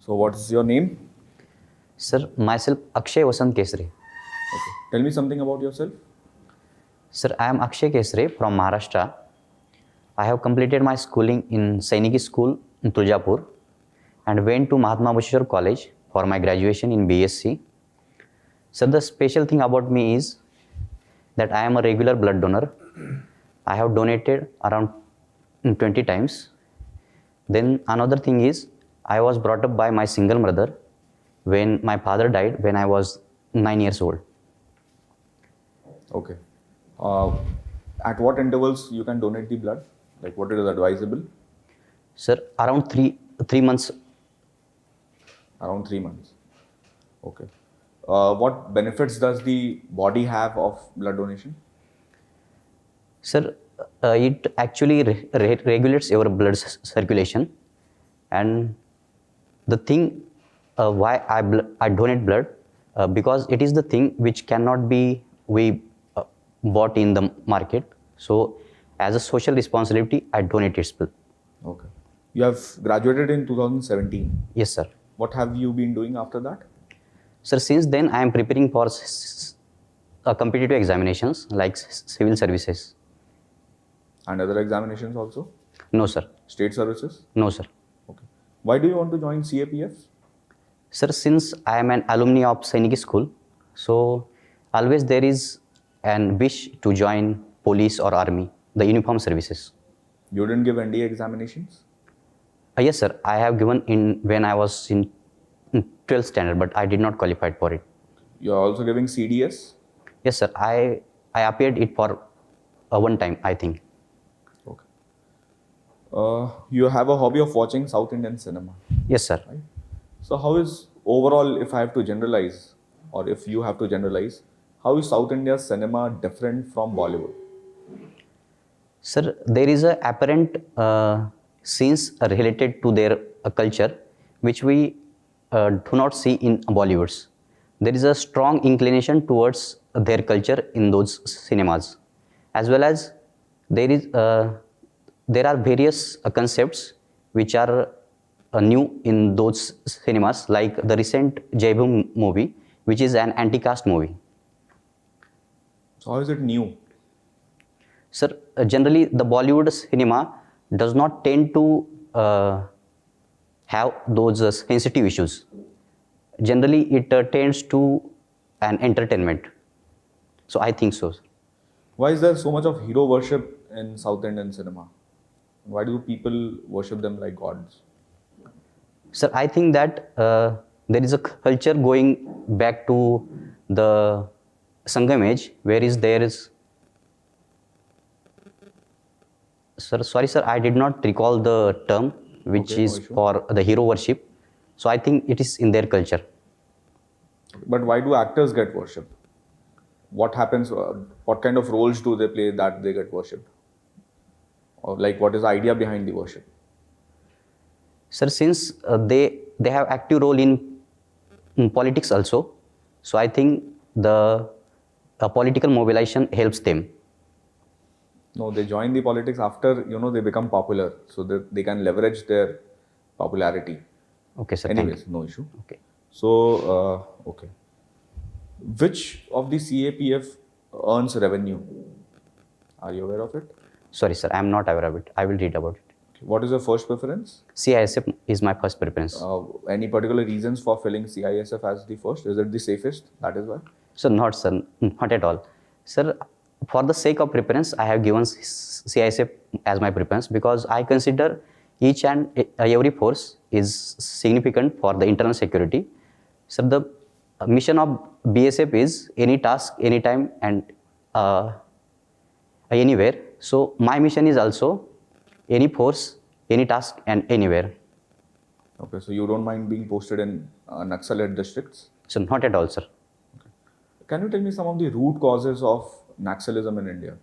So what's your name? Sir, myself Akshay Vasant Kesre. Okay. Tell me something about yourself. Sir, I am Akshay Kesre from Maharashtra. I have completed my schooling in Sainiki School in Tuljapur and went to Mahatma Bashir College for my graduation in BSc. Sir, the special thing about me is that I am a regular blood donor. I have donated around 20 times. Then another thing is I was brought up by my single mother when my father died when I was 9 years old. Okay. At what intervals you can donate the blood? Like what is advisable? Sir, around three months. Around 3 months. Okay. What benefits does the body have of blood donation? Sir, it actually regulates your blood circulation, and the thing why I donate blood because it is the thing which cannot be bought in the market. So, as a social responsibility, I donate its blood. Okay. You have graduated in 2017. Yes, sir. What have you been doing after that? Sir, since then I am preparing for competitive examinations like civil services. And other examinations also? No, sir. State services? No, sir. Okay. Why do you want to join CAPF? Sir, since I am an alumni of Sainiki School, so always there is an wish to join police or army, the uniform services. You didn't give NDA examinations? Yes, sir. I have given when I was in 12th standard, but I did not qualify for it. You are also giving CDS? Yes, sir. I appeared it for one time, I think. Okay. You have a hobby of watching South Indian cinema? Yes, sir. Right? So how is overall, if I have to generalize, or if you have to generalize, how is South India's cinema different from Bollywood? Sir, there is a apparent scenes related to their culture, which we do not see in Bollywoods. There is a strong inclination towards their culture in those cinemas, as well as there are various concepts which are new in those cinemas, like the recent Jai Bhim movie, which is an anti-caste movie. So how is it new? Sir, generally the Bollywood cinema does not tend to have those sensitive issues. Generally, it tends to an entertainment. So I think so. Why is there so much of hero worship in South Indian cinema? Why do people worship them like gods? Sir, I think that there is a culture going back to the Sangam age, whereas there is. Sir, sorry, sir, I did not recall the term which is for the hero worship. So I think it is in their culture. But why do actors get worshipped? What happens? What kind of roles do they play that they get worshipped? Or like, what is the idea behind the worship? Sir, since they have active role in politics also, so I think the political mobilization helps them. No, they join the politics after, they become popular, so that they can leverage their popularity. Okay, sir. Anyways, no issue. Okay. So, okay. Which of the CAPF earns revenue? Are you aware of it? Sorry, sir, I am not aware of it. I will read about it. Okay. What is your first preference? CISF is my first preference. Any particular reasons for filling CISF as the first? Is it the safest? That is why? Sir, not at all. Sir, for the sake of preference, I have given CISF as my preference because I consider each and every force is significant for the internal security. So the mission of BSF is any task, anytime and anywhere. So my mission is also any force, any task and anywhere. Okay, so you don't mind being posted in Naxalite districts? So not at all, sir. Okay. Can you tell me some of the root causes of Naxalism in India?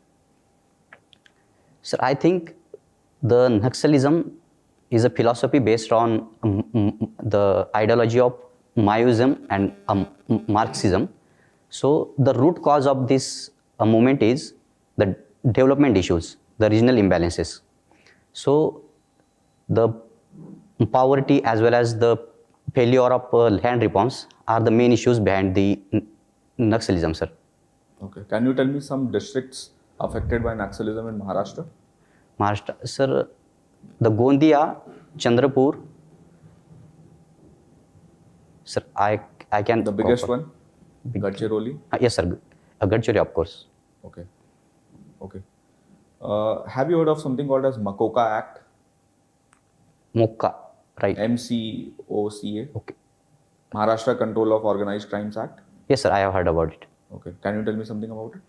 Sir, I think the Naxalism is a philosophy based on the ideology of Maoism and Marxism. So the root cause of this movement is the development issues, the regional imbalances. So the poverty as well as the failure of land reforms are the main issues behind the Naxalism, sir. Okay. Can you tell me some districts affected by Naxalism in Maharashtra? Maharashtra, sir, the Gondia, Chandrapur, sir, I can. The biggest one? Gadchiroli? Yes, sir. Gadchiroli, of course. Okay. Okay. Have you heard of something called as Makoka Act? Mokka, right? MCOCA? Okay. Maharashtra Control of Organized Crimes Act? Yes, sir. I have heard about it. Okay. Can you tell me something about it?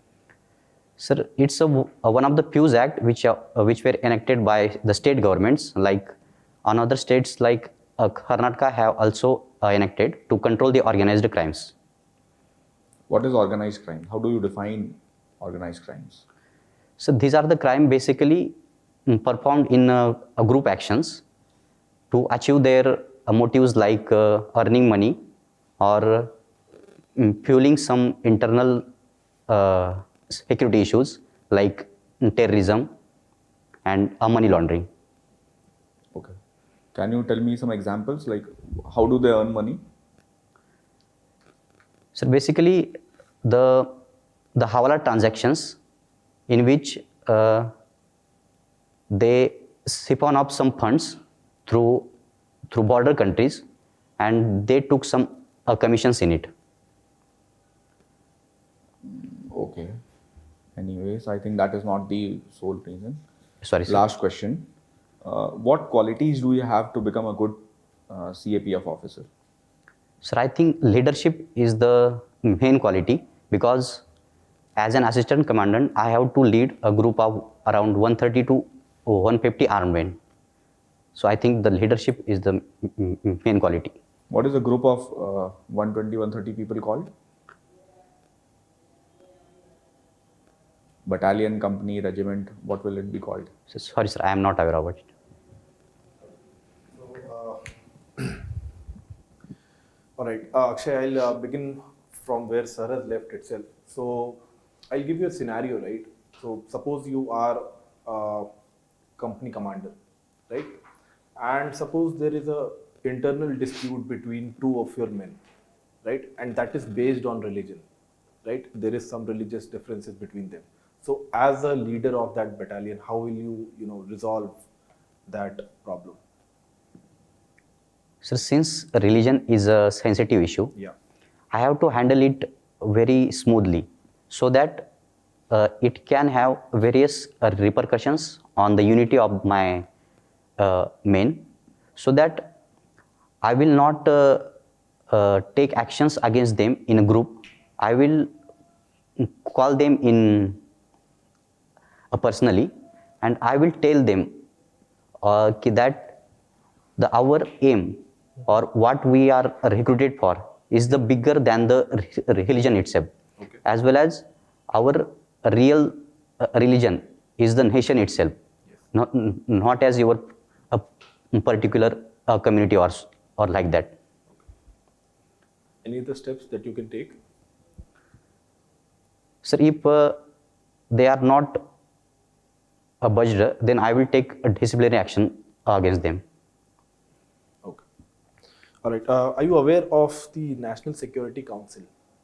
Sir, it's one of the few acts which were enacted by the state governments. Like another states like Karnataka have also enacted to control the organized crimes. What is organized crime? How do you define organized crimes? So these are the crime basically performed in group actions to achieve their motives like earning money or fueling some internal security issues like terrorism and money laundering. Okay. Can you tell me some examples? Like, how do they earn money? So basically, the Hawala transactions in which they siphon up some funds through border countries, and they took some commissions in it. Okay. Anyways, I think that is not the sole reason. Sorry, sir. Last question. What qualities do you have to become a good CAPF officer? Sir, I think leadership is the main quality, because as an assistant commandant, I have to lead a group of around 130 to 150 armed men. So I think the leadership is the main quality. What is a group of 120, 130 people called? Battalion, company, regiment, what will it be called? So, sorry, sir, I am not aware about it. All right, Akshay, I'll begin from where sir has left itself. So I'll give you a scenario, right? So suppose you are a company commander, right? And suppose there is a internal dispute between two of your men, right? And that is based on religion, right? There is some religious differences between them. So as a leader of that battalion, how will you, resolve that problem? So since religion is a sensitive issue, Yeah. I have to handle it very smoothly so that it can have various repercussions on the unity of my men, so that I will not take actions against them in a group. I will call them in personally, and I will tell them that our aim or what we are recruited for is the bigger than the religion itself. Okay. As well as our real religion is the nation itself. Yes. Not as your particular community or like that. Any other steps that you can take? Sir, if they are not budged, then I will take a disciplinary action against them. Okay. All right. Are you aware of the National Security Council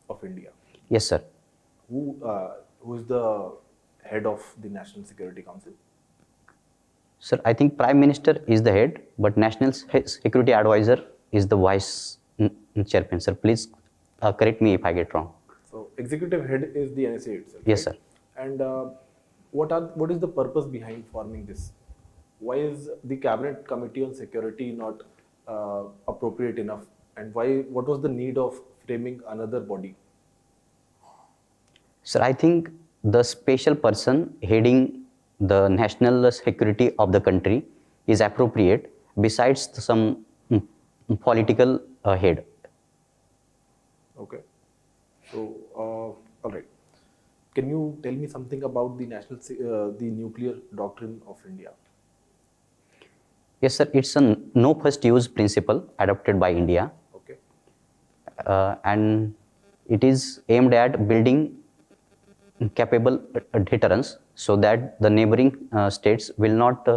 of India? Yes, sir. Who is the head of the National Security Council? Sir, I think Prime Minister is the head, but National Security Advisor is the vice chairman. Sir, please correct me if I get wrong. So executive head is the NSA itself. Yes, right? sir. And what is the purpose behind forming this? Why is the Cabinet Committee on Security not appropriate enough? And what was the need of framing another body? Sir, I think the special person heading the national security of the country is appropriate besides some political head. Okay. So, all right. Can you tell me something about the the nuclear doctrine of India? Yes, sir. It's a no first use principle adopted by India, Okay. and it is aimed at building capable deterrence so that the neighboring states will not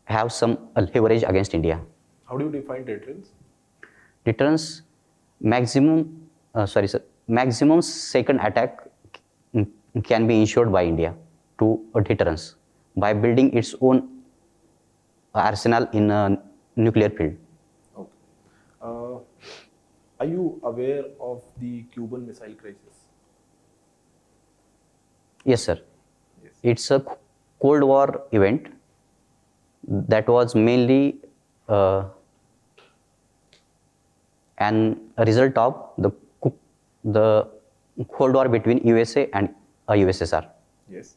have some leverage against India. How do you define deterrence? Deterrence, maximum second attack can be ensured by India to a deterrence by building its own arsenal in a nuclear field. Okay. Are you aware of the Cuban Missile Crisis? Yes, sir. Yes. It's a Cold War event that was mainly a result of the Cold War between USA and USSR. Yes.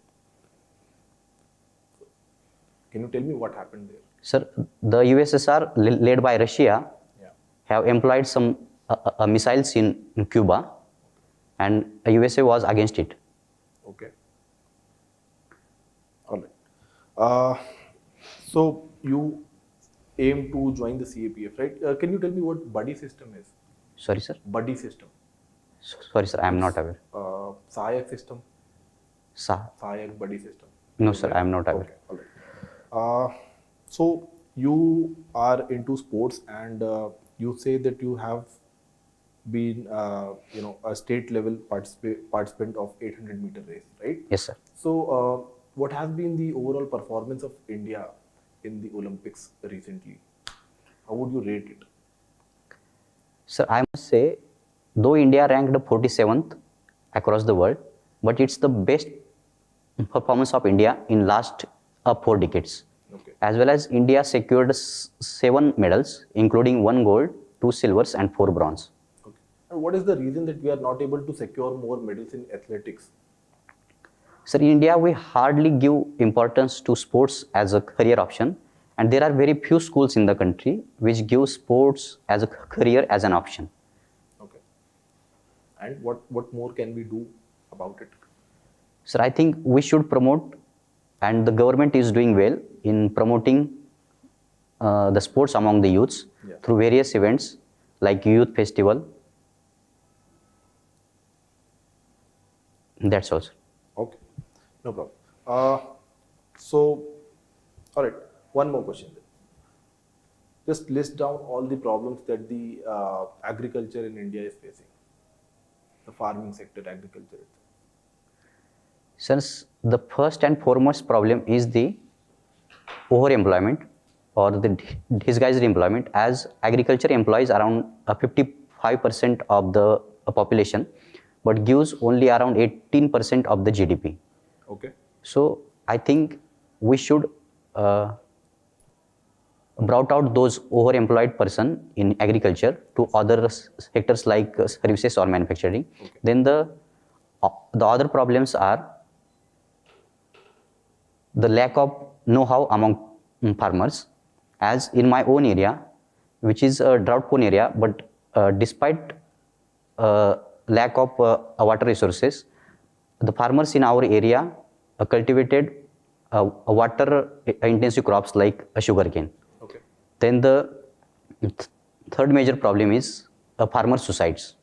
Can you tell me what happened there? Sir, the USSR led by Russia Yeah. have employed some missiles in Cuba, and USA was against it. Okay. All right. So you aim to join the CAPF, right? Can you tell me what buddy system is? Sorry, sir. Buddy system. Sorry, sir. I am not aware. Sahayak system. Sir. Sahayak buddy system. No, sir. I am not aware. Okay. All right. So you are into sports, and you say that you have been, a state level participant of 800-meter race, right? Yes, sir. So, what has been the overall performance of India in the Olympics recently? How would you rate it? Sir, I must say, though India ranked 47th across the world, but it's the best performance of India in last 4 decades. Okay. As well as India secured 7 medals, including 1 gold, 2 silvers and 4 bronze. Okay. And what is the reason that we are not able to secure more medals in athletics? Sir, in India, we hardly give importance to sports as a career option, and there are very few schools in the country which give sports as a career as an option. Okay. And what more can we do about it? Sir, I think we should promote, and the government is doing well in promoting the sports among the youths through various events like youth festival. That's all, sir. Okay, no problem. So, all right, one more question then. Just list down all the problems that the agriculture in India is facing. The farming sector, agriculture. Since the first and foremost problem is the overemployment or the disguised employment, as agriculture employs around 55% of the population, but gives only around 18% of the GDP. Okay. So I think we should brought out those overemployed person in agriculture to other sectors like services or manufacturing. Okay. Then the other problems are the lack of know-how among farmers, as in my own area, which is a drought-prone area, but despite lack of water resources, the farmers in our area cultivated water-intensive crops like sugarcane. Okay. Then the third major problem is farmer suicides.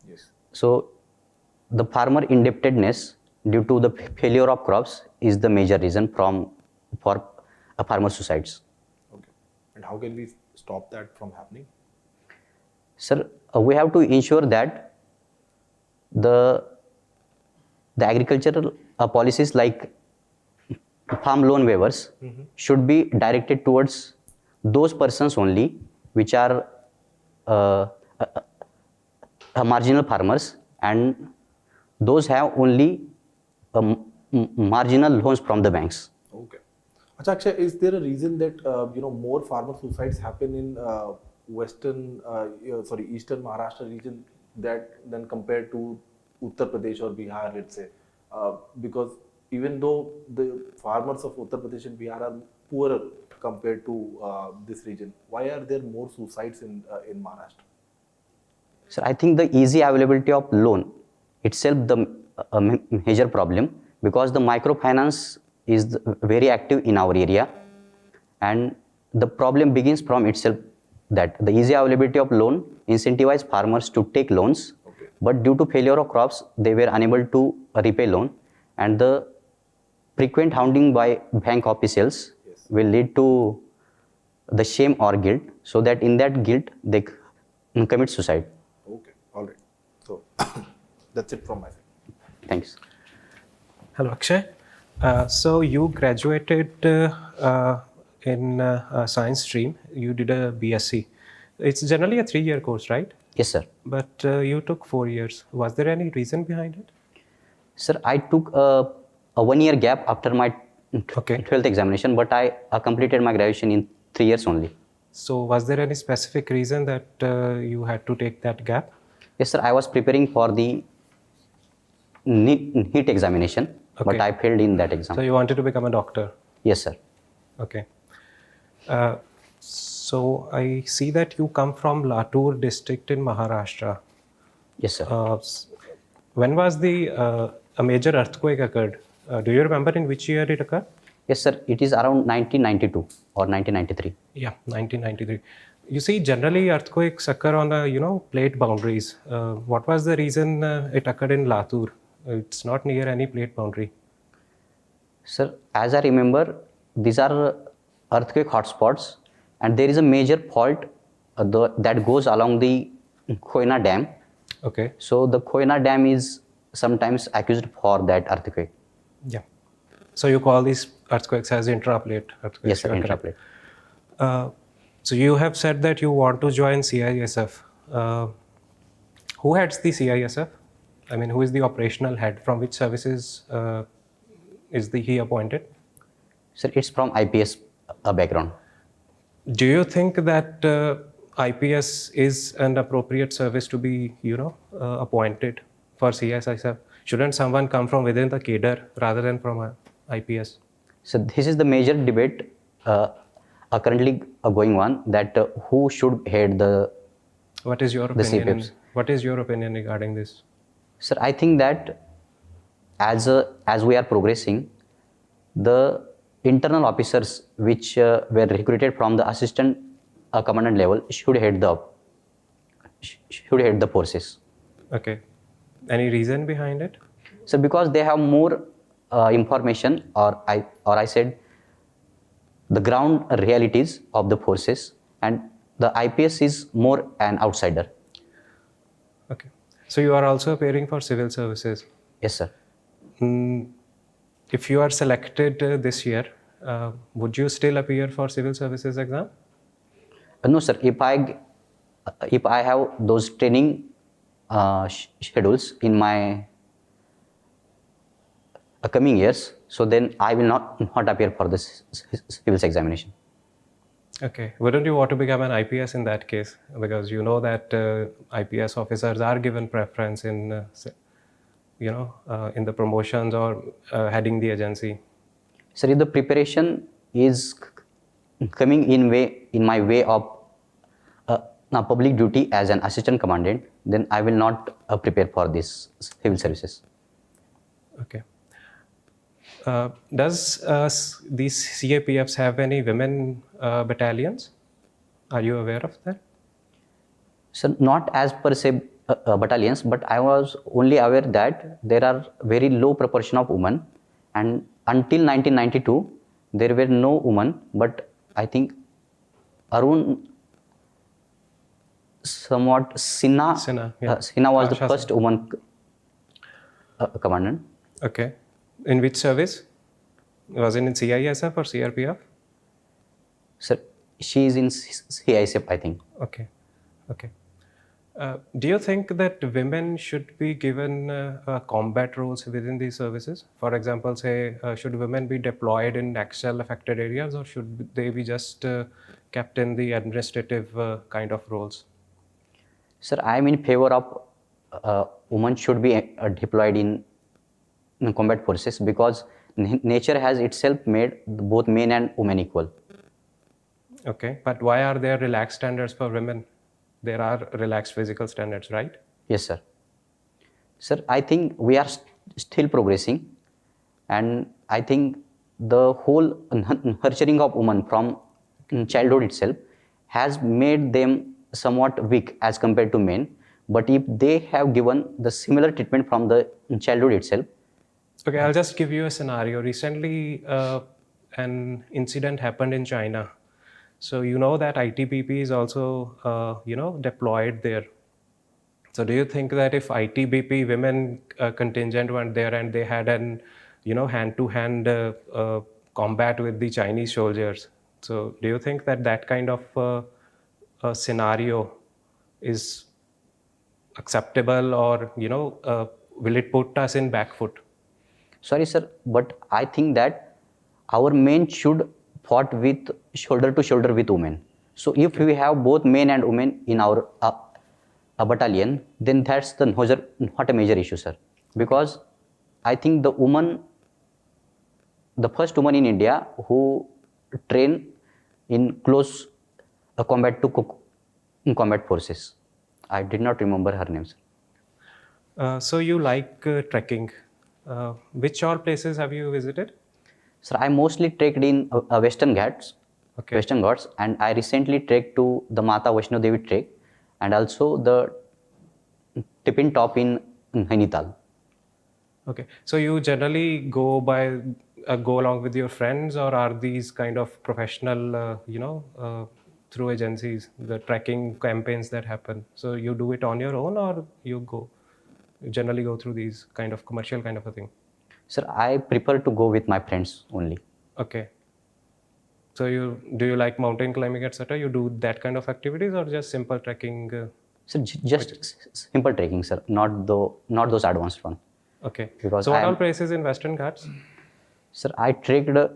Yes. So the farmer indebtedness due to the failure of crops is the major reason for farmer suicides. Okay. And how can we stop that from happening? Sir, we have to ensure that the agricultural policies like farm loan waivers should be directed towards those persons only which are marginal farmers, and those have only marginal loans from the banks. Okay. Acha, Akshay, is there a reason that more farmer suicides happen in eastern Maharashtra region than compared to Uttar Pradesh or Bihar, let's say? Because even though the farmers of Uttar Pradesh and Bihar are poorer compared to this region, why are there more suicides in Maharashtra? Sir, I think the easy availability of loan itself the major problem, because the microfinance is very active in our area, and the problem begins from itself that the easy availability of loan incentivize farmers to take loans, but due to failure of crops they were unable to repay loan, and the frequent hounding by bank officials will lead to the shame or guilt, so that in that guilt they commit suicide. Okay, all right. So that's it from my side. Thanks. Hello, Akshay. So you graduated in a science stream. You did a BSc. It's generally a 3-year course, right? Yes, sir. But you took 4 years. Was there any reason behind it? Sir, I took a 1-year gap after my Okay. 12th examination, but I completed my graduation in 3 years only. So was there any specific reason that you had to take that gap? Yes, sir. I was preparing for the NEET examination, but Okay. I failed in that exam. So you wanted to become a doctor. Yes, sir. Okay. So I see that you come from Latur district in Maharashtra. Yes, sir. When was a major earthquake occurred? Do you remember in which year it occurred? Yes, sir. It is around 1992 or 1993. Yeah, 1993. You see, generally earthquakes occur on plate boundaries. What was the reason it occurred in Latur? It's not near any plate boundary. Sir, as I remember, these are earthquake hotspots, and there is a major fault that goes along the Koyna Dam. Okay. So the Koyna Dam is sometimes accused for that earthquake. Yeah. So you call these earthquakes as intraplate earthquakes? Yes, sir. You are correct. Intraplate. So you have said that you want to join CISF. Who heads the CISF? I mean, who is the operational head? From which services is he appointed? Sir, it's from IPS background. Do you think that IPS is an appropriate service to be, appointed for CISF? Shouldn't someone come from within the cadre rather than from IPS? So this is the major debate currently going on, that who should head the. What is your The opinion? CPFs. What is your opinion regarding this? Sir, I think that as we are progressing, the internal officers which were recruited from the assistant commandant level should head the forces. Okay. Any reason behind it? So because they have more information, or I said the ground realities of the forces, and the IPS is more an outsider. Okay. So you are also appearing for civil services. Yes, sir. If you are selected this year, would you still appear for civil services exam? No, sir. If I have those training schedules in my coming years, so then I will not appear for this civil examination. Okay. Wouldn't you want to become an IPS in that case? Because you know that IPS officers are given preference in, in the promotions or heading the agency. Sir, if the preparation is coming in my way of public duty as an assistant commandant, then I will not prepare for this civil services. Okay. Does these CAPFs have any women battalions? Are you aware of that? So not as per se battalions, but I was only aware that there are very low proportion of women, and until 1992 there were no women, but I think Arun somewhat Sinha was the Asha first woman commandant. Okay. In which service? Was it in CISF or CRPF? Sir, she is in CISF, I think. Okay. Okay. Do you think that women should be given combat roles within these services? For example, say, should women be deployed in Naxal affected areas, or should they be just kept in the administrative kind of roles? Sir, I am in favor of women should be deployed in combat forces, because nature has itself made both men and women equal. Okay. But why are there relaxed standards for women? There are relaxed physical standards, right? Yes, sir. Sir, I think we are still progressing, and I think the whole nurturing of women from childhood itself has made them somewhat weak as compared to men. But if they have given the similar treatment from the childhood itself. Okay, I'll just give you a scenario. Recently, an incident happened in China. So you know that ITBP is also deployed there. So do you think that if ITBP women contingent went there and they had an hand-to-hand combat with the Chinese soldiers, so do you think that that kind of scenario is acceptable, or will it put us in back foot? Sorry, sir, but I think that our men should fought with shoulder to shoulder with women. So if we have both men and women in our a battalion, then that's not a major issue, sir. Because I think the first woman in India who train in close combat to combat forces. I did not remember her name, sir. So you like trekking. Which all places have you visited? Sir, I mostly trekked in Western Ghats, Okay. Western Ghats, and I recently trekked to the Mata Vaishno Devi trek, and also the tipping top in Nainital. Okay. So you generally go along with your friends, or are these kind of professional, through agencies, the trekking campaigns that happen? So you do it on your own, or you generally go through these kind of commercial kind of a thing? Sir, I prefer to go with my friends only. Okay. So do you like mountain climbing, etc.? You do that kind of activities, or just simple trekking? Sir, just simple trekking, sir, not those advanced one. Okay. Because So what all places in Western Ghats? Sir, I trekked the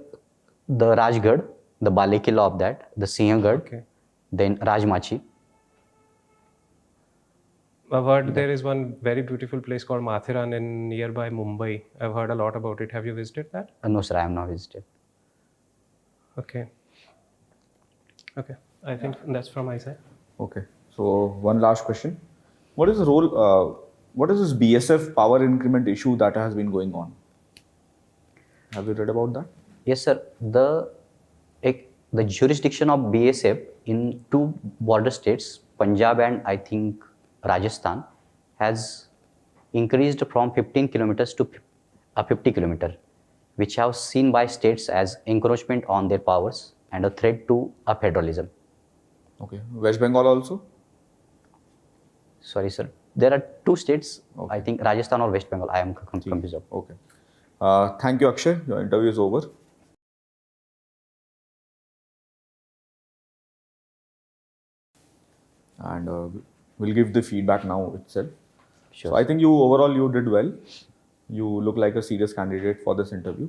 Rajgarh, the Balekilla of that, the Sinhgarh, Okay. then Rajmachi. I've heard there is one very beautiful place called Mathiran in nearby Mumbai. I've heard a lot about it. Have you visited that? No, sir, I am not visited. Okay. Okay. I think that's from my side. Okay. So one last question: what is the role? What is this BSF power increment issue that has been going on? Have you read about that? Yes, sir. The jurisdiction of BSF in two border states, Punjab and I think Rajasthan, has increased from 15 kilometers to 50 kilometer, which have seen by states as encroachment on their powers and a threat to a federalism. Okay. West Bengal also? Sorry, sir. There are two states, Okay. I think Rajasthan or West Bengal. I am confused. Okay. Thank you, Akshay. Your interview is over. And we'll give the feedback now itself. Sure. So I think you did well. You look like a serious candidate for this interview.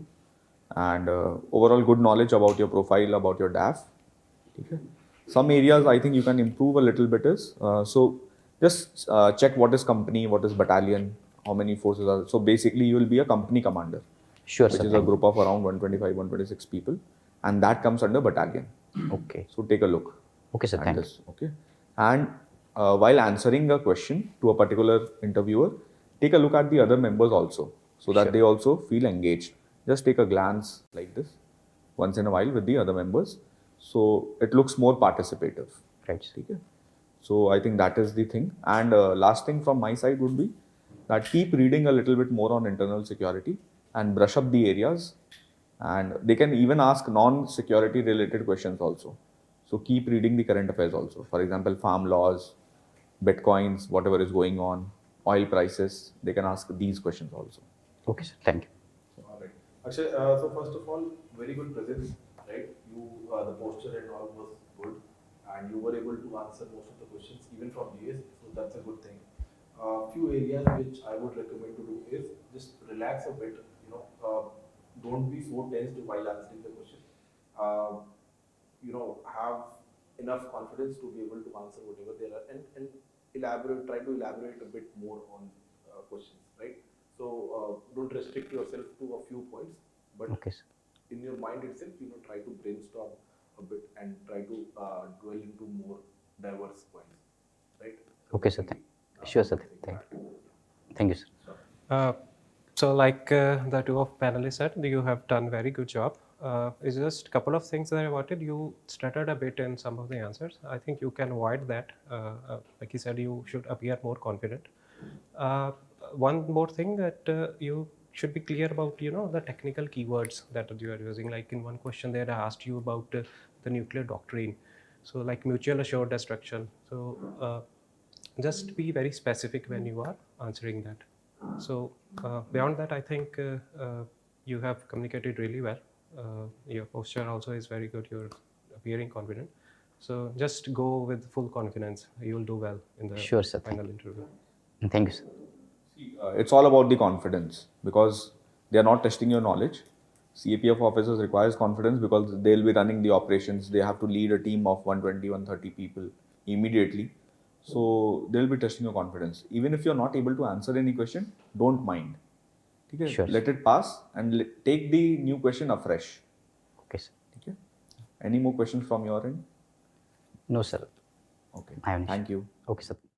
And overall good knowledge about your profile, about your DAF. Okay. Some areas I think you can improve a little bit is, so just check what is company, what is battalion, how many forces are. So basically you will be a company commander. Sure, which sir. is a group of around 125, 126 people. And that comes under battalion. Okay. So take a look. Okay, sir. at Thank you. this. Okay. And while answering a question to a particular interviewer, take a look at the other members also, so that they also feel engaged. Just take a glance like this once in a while with the other members, so it looks more participative. Right, sir. Okay. So I think that is the thing. And last thing from my side would be that keep reading a little bit more on internal security and brush up the areas. And they can even ask non-security related questions also. So keep reading the current affairs also. For example, farm laws, bitcoins, whatever is going on, oil prices. They can ask these questions also. Okay, sir. Thank you. All right. Akshay, so first of all, very good presence, right? You, the posture and all was good, and you were able to answer most of the questions, even from GS. So that's a good thing. Few areas which I would recommend to do is just relax a bit. Don't be so tensed while answering the question. Have enough confidence to be able to answer whatever there are, and try to elaborate a bit more on questions, right? So don't restrict yourself to a few points, but Okay, sir. in your mind itself, try to brainstorm a bit and try to dwell into more diverse points, right? Okay, sir. Sure, sir. Thank you, sir. So like the two of panelists said, you have done very good job. It's just a couple of things that I wanted. You stuttered a bit in some of the answers. I think you can avoid that. Like you said, you should appear more confident. One more thing that you should be clear about the technical keywords that you are using. Like in one question they had asked you about the nuclear doctrine, so like mutual assured destruction. So just be very specific when you are answering that. So beyond that, I think you have communicated really well. Your posture also is very good. You're appearing confident. So just go with full confidence. You will do well in the Sure, sir. final interview. Thank you, sir. It's all about the confidence because they are not testing your knowledge. CAPF officers requires confidence because they'll be running the operations. They have to lead a team of 120, 130 people immediately. So they'll be testing your confidence. Even if you're not able to answer any question, don't mind. Okay? Sure. Let it pass and take the new question afresh. Okay, sir. Okay? Any more questions from your end? No, sir. Okay. I have an issue. Thank you. Okay, sir.